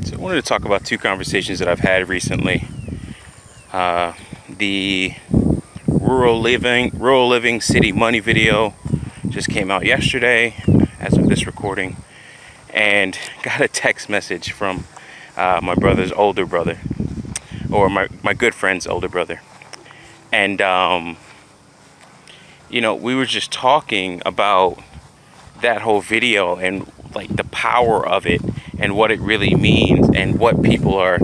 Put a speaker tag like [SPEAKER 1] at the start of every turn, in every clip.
[SPEAKER 1] So I wanted to talk about two conversations that I've had recently. The rural living city money video just came out yesterday as of this recording, and got a text message from my brother's older brother, or my good friend's older brother. And you know, we were just talking about that whole video and like the power of it and what it really means and what people are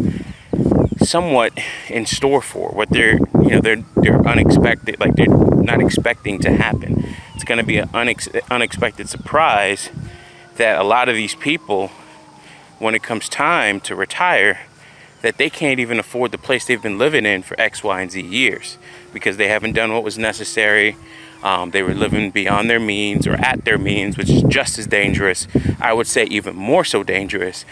[SPEAKER 1] somewhat in store for, what they're unexpected, like they're not expecting to happen. It's going to be an unexpected surprise that a lot of these people, when it comes time to retire, that they can't even afford the place they've been living in for X, Y, and Z years because they haven't done what was necessary. They were living beyond their means or at their means, which is just as dangerous. I would say even more so dangerous,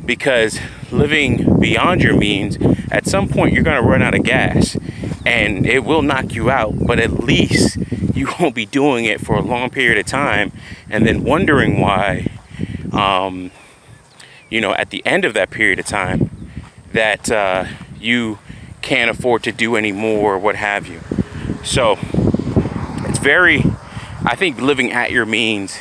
[SPEAKER 1] because living beyond your means, at some point you're going to run out of gas and it will knock you out, but at least you won't be doing it for a long period of time and then wondering why, at the end of that period of time, that you can't afford to do any more or what have you. So I think living at your means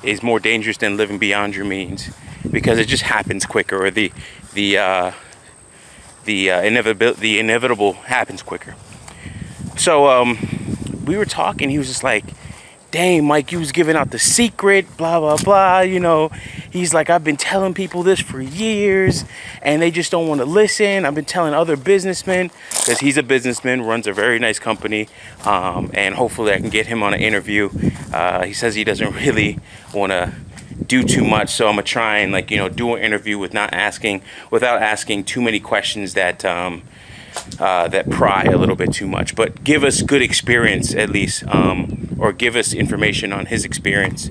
[SPEAKER 1] is more dangerous than living beyond your means, because it just happens quicker, or the inevitable happens quicker. So we were talking. He was just like, "Dang, Mike, you was giving out the secret, blah blah blah." He's like, "I've been telling people this for years, and they just don't want to listen. I've been telling other businessmen," because he's a businessman, runs a very nice company, and hopefully I can get him on an interview. He says he doesn't really want to do too much, so I'm gonna try and do an interview without asking too many questions that pry a little bit too much, but give us good experience at least, or give us information on his experience.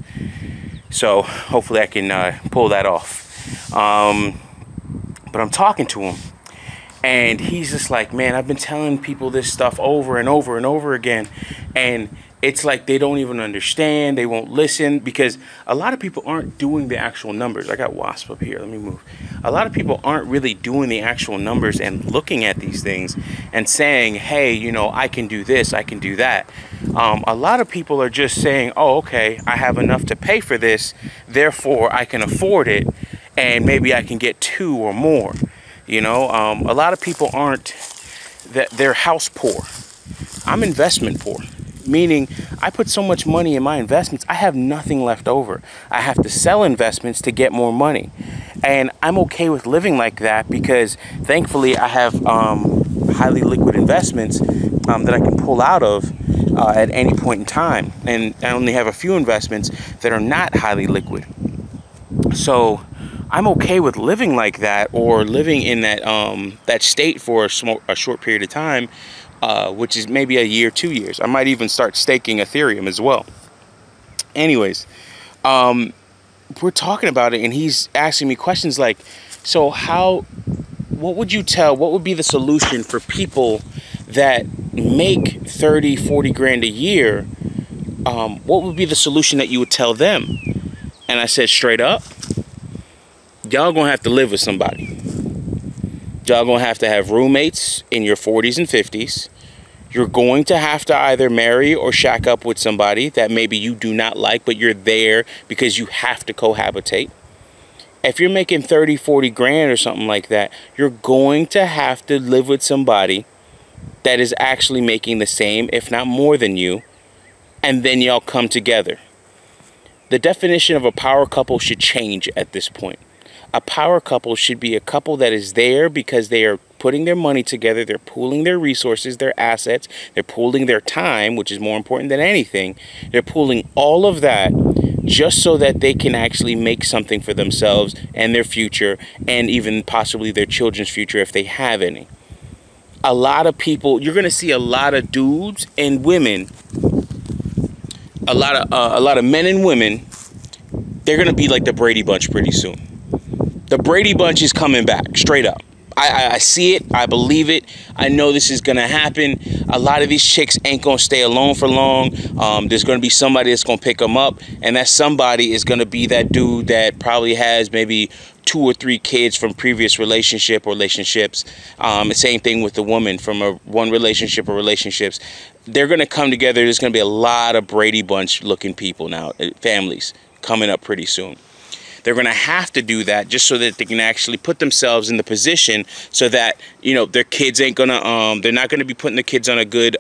[SPEAKER 1] So hopefully I can pull that off. But I'm talking to him, and he's just like, "Man, I've been telling people this stuff over and over and over again, and it's like they don't even understand. They won't listen, because a lot of people aren't doing the actual numbers." I got wasp up here. Let me move. A lot of people aren't really doing the actual numbers and looking at these things and saying, "Hey, I can do this, I can do that." A lot of people are just saying, "Oh, okay, I have enough to pay for this, therefore I can afford it, and maybe I can get two or more." A lot of people aren't that they're house poor. I'm investment poor. Meaning, I put so much money in my investments, I have nothing left over. I have to sell investments to get more money. And I'm okay with living like that, because thankfully I have highly liquid investments that I can pull out of at any point in time. And I only have a few investments that are not highly liquid. So I'm okay with living like that, or living in that state for a short period of time, which is maybe a year, 2 years. I might even start staking Ethereum as well. Anyways, we're talking about it, and he's asking me questions like, "So what would be the solution for people that make 30, 40 grand a year? What would be the solution that you would tell them?" And I said, straight up, y'all gonna have to live with somebody. Y'all gonna have to have roommates in your 40s and 50s. You're going to have to either marry or shack up with somebody that maybe you do not like, but you're there because you have to cohabitate. If you're making 30, 40 grand or something like that, you're going to have to live with somebody that is actually making the same, if not more than you, and then y'all come together. The definition of a power couple should change at this point. A power couple should be a couple that is there because they are putting their money together, they're pooling their resources, their assets, they're pooling their time, which is more important than anything. They're pooling all of that just so that they can actually make something for themselves and their future, and even possibly their children's future if they have any. A lot of people, you're going to see a lot of dudes and women, a lot of men and women, they're going to be like the Brady Bunch pretty soon. The Brady Bunch is coming back, straight up. I see it. I believe it. I know this is gonna happen. A lot of these chicks ain't gonna stay alone for long. There's gonna be somebody that's gonna pick them up, and that somebody is gonna be that dude that probably has maybe 2 or 3 kids from previous relationships. The same thing with the woman from one relationship or relationships. They're gonna come together. There's gonna be a lot of Brady Bunch looking people now, families coming up pretty soon. They're going to have to do that just so that they can actually put themselves in the position so that, you know, their kids ain't going to, they're not going to be putting the kids on a good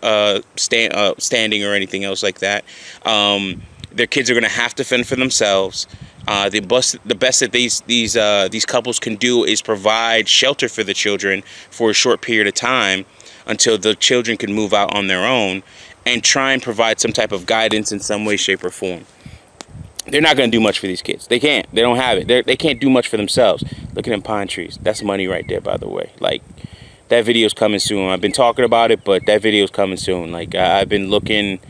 [SPEAKER 1] standing or anything else like that. Their kids are going to have to fend for themselves. The best that these couples can do is provide shelter for the children for a short period of time until the children can move out on their own, and try and provide some type of guidance in some way, shape, or form. They're not going to do much for these kids. They can't. They don't have it. They can't do much for themselves. Look at them pine trees. That's money right there, by the way. Like, that video's coming soon. I've been talking about it, but that video's coming soon. Like, I've been looking.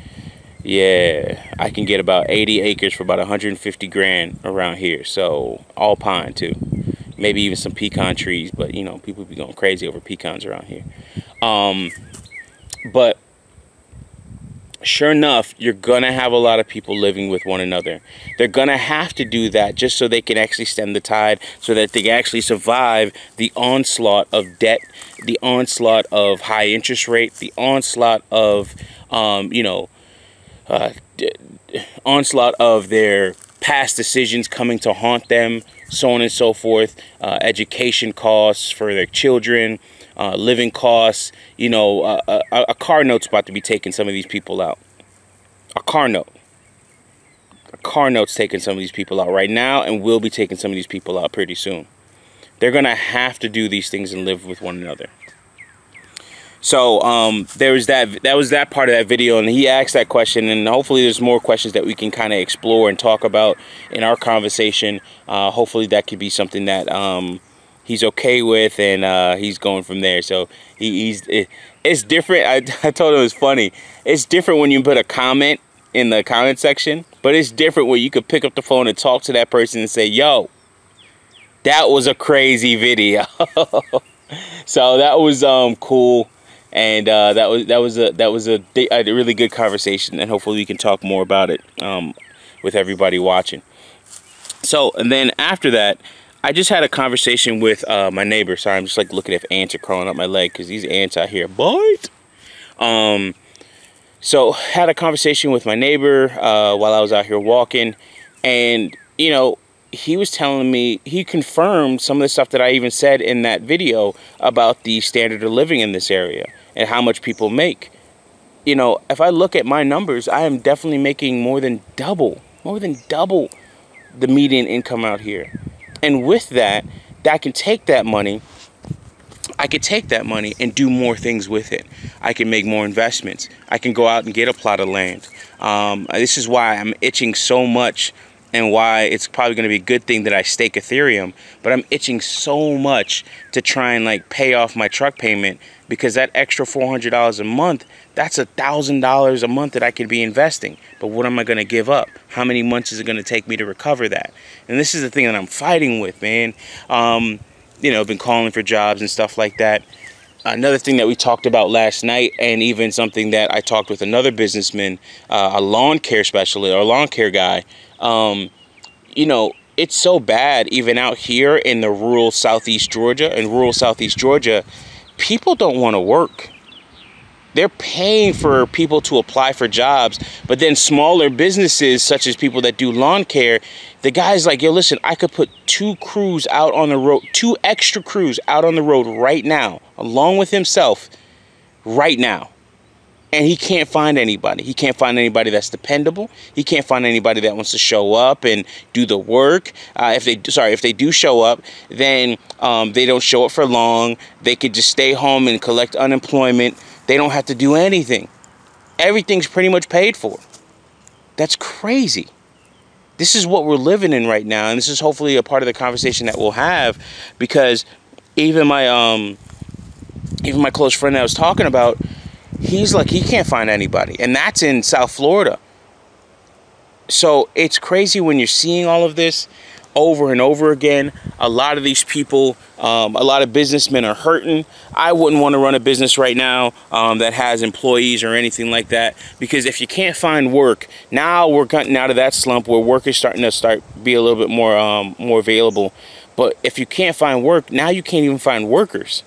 [SPEAKER 1] Yeah, I can get about 80 acres for about 150 grand around here. So, all pine, too. Maybe even some pecan trees. But, you know, people be going crazy over pecans around here. But sure enough, you're gonna have a lot of people living with one another. They're gonna have to do that just so they can actually stem the tide, so that they can actually survive the onslaught of debt, the onslaught of high interest rate, the onslaught of onslaught of their past decisions coming to haunt them, so on and so forth. Education costs for their children, living costs. You know, a car note's about to be taking some of these people out. A car note's taking some of these people out right now, and will be taking some of these people out pretty soon. They're gonna have to do these things and live with one another. So there was that part of that video, and he asked that question, and hopefully there's more questions that we can kind of explore and talk about in our conversation. Hopefully that could be something that he's okay with, and he's going from there. So it's different. I told him it was funny. It's different when you put a comment in the comment section, but it's different when you could pick up the phone and talk to that person and say, yo, that was a crazy video. So that was cool, and that was a really good conversation, and hopefully we can talk more about it with everybody watching. So, and then after that, I just had a conversation with my neighbor. Sorry, I'm just like looking if ants are crawling up my leg, because these ants out here bite. So had a conversation with my neighbor while I was out here walking, and you know, he was telling me, he confirmed some of the stuff that I even said in that video about the standard of living in this area and how much people make. You know, if I look at my numbers, I am definitely making more than double the median income out here. And with that, I can take that money and do more things with it. I can make more investments. I can go out and get a plot of land. This is why I'm itching so much, and why it's probably going to be a good thing that I stake Ethereum. But I'm itching so much to try and like pay off my truck payment, because that extra $400 a month, that's $1,000 a month that I could be investing. But what am I going to give up? How many months is it going to take me to recover that? And this is the thing that I'm fighting with, man. You know, I've been calling for jobs and stuff like that. Another thing that we talked about last night, and even something that I talked with another businessman, a lawn care specialist or a lawn care guy. You know, it's so bad even out here in the rural Southeast Georgia. In rural Southeast Georgia, people don't want to work. They're paying for people to apply for jobs, but then smaller businesses, such as people that do lawn care, the guy's like, yo, listen, I could put 2 crews out on the road, 2 extra crews out on the road right now, along with himself, right now. And he can't find anybody. He can't find anybody that's dependable. He can't find anybody that wants to show up and do the work. If they do show up, then they don't show up for long. They could just stay home and collect unemployment. They don't have to do anything. Everything's pretty much paid for. That's crazy. This is what we're living in right now, and this is hopefully a part of the conversation that we'll have, because even my close friend that I was talking about, he's like, he can't find anybody, and that's in South Florida. So it's crazy when you're seeing all of this. over and over again. A lot of these people, a lot of businessmen are hurting. I wouldn't want to run a business right now that has employees or anything like that, because if you can't find work, now we're cutting out of that slump where work is starting to be a little bit more available. But if you can't find work, now you can't even find workers.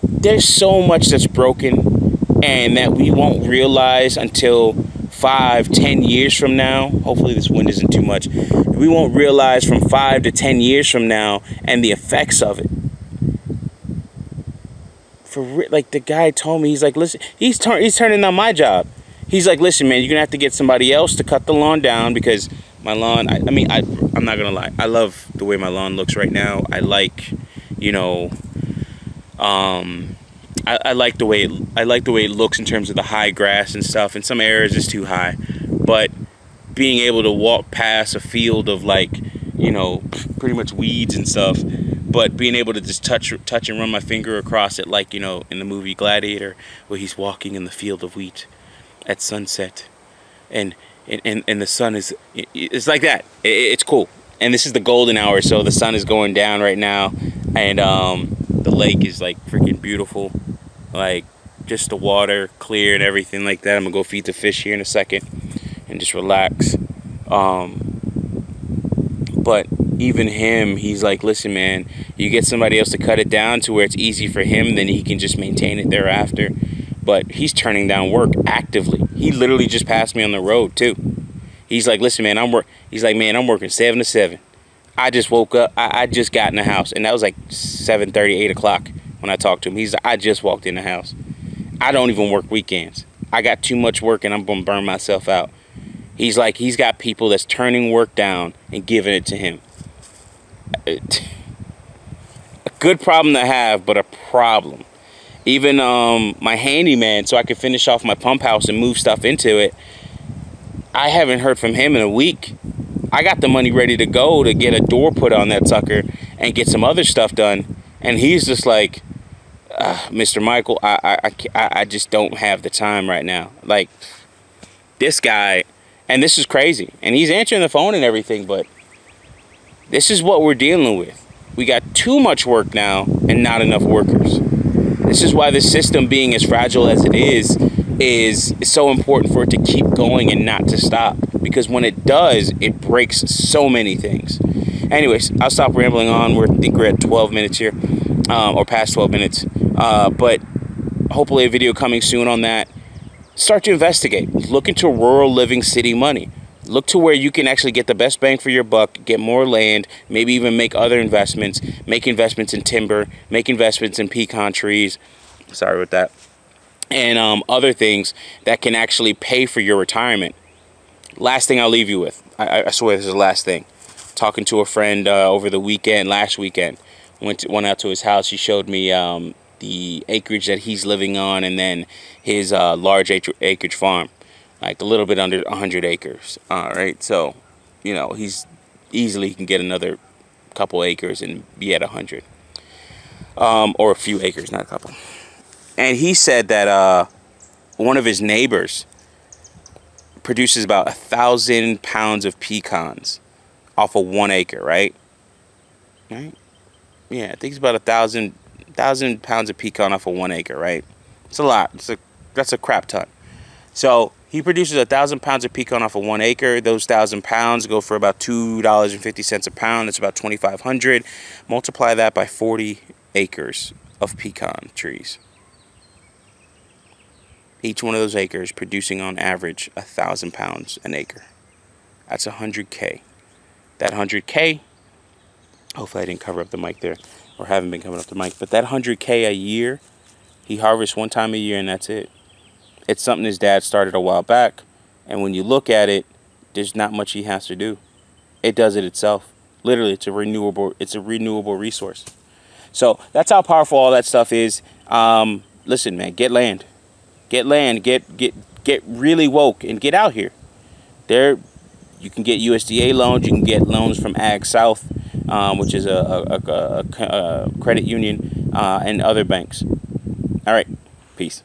[SPEAKER 1] There's so much that's broken, and that we won't realize until 5-10 years from now. Hopefully this wind isn't too much. We won't realize from 5 to 10 years from now and the effects of it. Like the guy told me, he's like, listen, he's turning down my job. He's like, listen, man, you're gonna have to get somebody else to cut the lawn down, because my lawn, I'm not gonna lie, I love the way my lawn looks right now. I like, you know, I like the way it looks in terms of the high grass and stuff. In some areas it's too high, but being able to walk past a field of, like, you know, pretty much weeds and stuff, but being able to just touch and run my finger across it, like, you know, in the movie Gladiator, where he's walking in the field of wheat at sunset, and the sun is, it's like that. It's cool. And this is the golden hour, so the sun is going down right now, and the lake is like freaking beautiful, like just the water clear and everything like that. I'm gonna go feed the fish here in a second and just relax. But even him, he's like, listen, man, you get somebody else to cut it down to where it's easy for him, then he can just maintain it thereafter. But he's turning down work actively. He literally just passed me on the road too. He's like, listen, man, he's like, man, I'm working 7 to 7. I just woke up. I just got in the house, and that was like 7:30, 8 o'clock when I talked to him. He's like, I just walked in the house. I don't even work weekends. I got too much work, and I'm gonna burn myself out. He's like, he's got people that's turning work down and giving it to him. A good problem to have, but a problem. Even my handyman, so I could finish off my pump house and move stuff into it, I haven't heard from him in a week. I got the money ready to go to get a door put on that sucker and get some other stuff done, and he's just like, Mr. Michael, I just don't have the time right now. Like, this guy, and this is crazy, and he's answering the phone and everything, but this is what we're dealing with. We got too much work now and not enough workers. This is why the system, being as fragile as it is so important for it to keep going and not to stop. Because when it does, it breaks so many things. Anyways, I'll stop rambling on. I think we're at 12 minutes here, or past 12 minutes. But hopefully a video coming soon on that. Start to investigate. Look into rural living city money. Look to where you can actually get the best bang for your buck, get more land, maybe even make other investments, make investments in timber, make investments in pecan trees. Sorry with that. And other things that can actually pay for your retirement. Last thing I'll leave you with. I swear this is the last thing. Talking to a friend over the weekend, last weekend. Went out to his house. He showed me the acreage that he's living on, and then his large acreage farm. Like a little bit under 100 acres. All right. So, you know, he's easily can get another couple acres and be at 100. Or a few acres, not a couple. And he said that one of his neighbors produces about 1,000 pounds of pecans off of 1 acre, right? Right? Yeah, I think it's about 1,000 pounds of pecan off of 1 acre, right? It's a lot. That's a crap ton. So he produces 1,000 pounds of pecan off of 1 acre. Those 1,000 pounds go for about $2.50 a pound. That's about 2,500. Multiply that by 40 acres of pecan trees. Each one of those acres producing on average 1,000 pounds an acre. That's 100K. That 100K, hopefully I didn't cover up the mic there, or haven't been covering up the mic, but that 100K a year, he harvests one time a year and that's it. It's something his dad started a while back, and when you look at it, there's not much he has to do. It does it itself. Literally, it's a renewable resource. So that's how powerful all that stuff is. Listen, man, get land. Get land, get really woke and get out here. There, you can get USDA loans, you can get loans from Ag South, which is a credit union, and other banks. All right, peace.